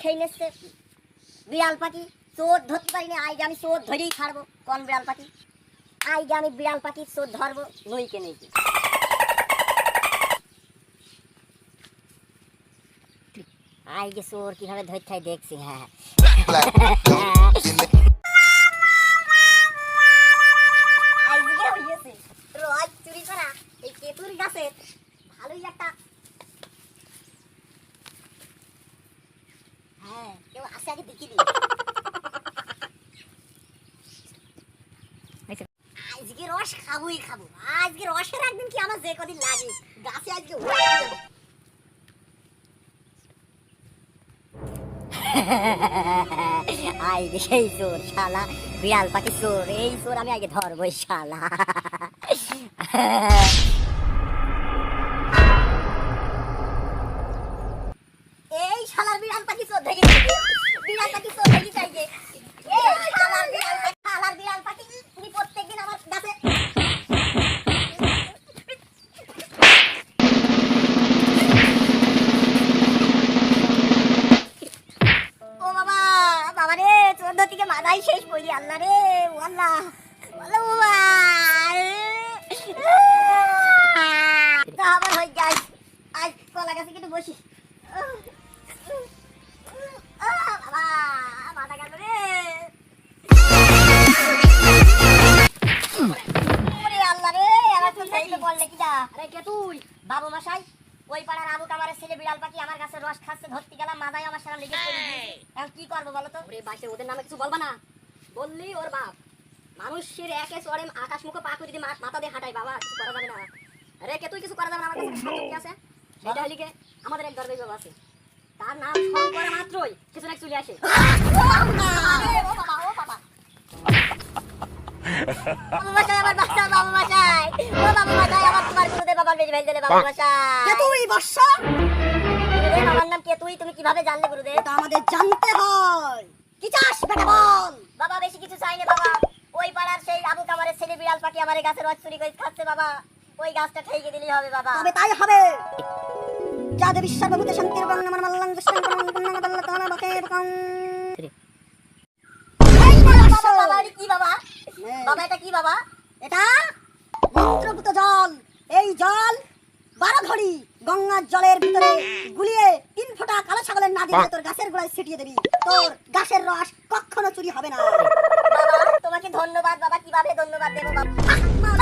খেয়ে নিচ্ছে বিড়াল পাখি। চোর ধরতে পারিনি, আজকে আমি চোর ধরেই ছাড়বো। কোন বিড়াল পাখি? আজকে আমি বিড়াল পাখির চোর ধরবো। নইকে নেইকে আজকে চোর কিভাবে ধরতে হয় দেখছি। হ্যাঁ আজকে হয়েছে রোজ চুরি করা এই কেতুর গাছের ভালোই একটা। হ্যাঁ কেউ আসে আগে দেখি দিই। আজকে রস খাবোই খাবো। আজকে রসের একদিন কি আমার যে কদিন লাগে গাছে আজকে আজকে সেই চোর শালা বিড়াল পাখি চোর। এই চোর আমি আগে ধরবো শালা। এই শালার বিড়াল পাখি চোর ধরে বিড়াল পাখি চোর ধরে চাইছে। এই শালার বিড়াল পাখি তুমি প্রত্যেকদিন আমার গাছে ও বাবা বাবা রে চোর ধরতে মাথায় শেষ পড়ি। আল্লাহ রে ও আল্লাহ বাবা আবার হয়ে যায়। আজ কলা গাছে কিন্তু বসি। বাবা মাথা গেল রে। আল্লাহ রে আমার তো চাইতে বললে কি যা। আরে কে তুই? বাবু মশাই ওই পাড়ার আবু কামারের ছেলে বিড়াল পাখি আমার কাছে রস খাচ্ছে ধরতে গেলাম মাথায় আমার সারা লেগে পড়ে গিয়েছে। এখন কি করবো বলো তো? ওরে বাসে ওদের নামে কিছু বলবা না। বললি ওর বাপ মানুষের একে চড়ে আকাশ মুখে পাখি যদি মাথা দিয়ে হাঁটাই বাবা কিছু করা যাবে না। আরে কে তুই কিছু করা যাবে না। আমার কাছে কি আছে সেটা হলি কে আমাদের এক দরবেশ বাবা আছে, তার নাম স্মরণ করা মাত্রই কিছু না চলে আসে। আমার বাচ্চা বাবু মশাই ও বাবু মশাই আমার তোমার গুরুদেব বাবার বেশি ভেজ দিলে বাবু মশাই। কে তুই বর্ষা? গুরুদেব আমার নাম কে তুই তুমি কিভাবে জানলে গুরুদেব? এটা আমাদের জানতে হয়। কি চাস বেটা বল? বাবা বেশি কিছু চাই না বাবা। ওই পাড়ার সেই আবু কামারের ছেলে বিড়াল পাখি আমার এই গাছের রস চুরি করে খাচ্ছে বাবা। ওই গাছটা ঠেকে দিলেই হবে বাবা। তবে তাই হবে। যাদে বিশ্বাস বাবুতে শান্তির বাংলা আমার মাল্লাং দৃষ্টান করুন কুন্না গাদাল্লা তানা বাকে বকাং। এই বাবা বাবা এটা কি বাবা? বাবা এটা কি বাবা? এটা মন্ত্রপুত জল। এই জল 12 ঘড়ি গঙ্গার জলের ভিতরে গুলিয়ে 3 ফোঁটা কালো ছাগলের নাদি দিয়ে তোর গাছের গোড়ায় ছিটিয়ে দিবি। তোর গাছের রস কখনো চুরি হবে না। বাবা তোমাকে ধন্যবাদ বাবা। কিভাবে ধন্যবাদ দেব বাবা?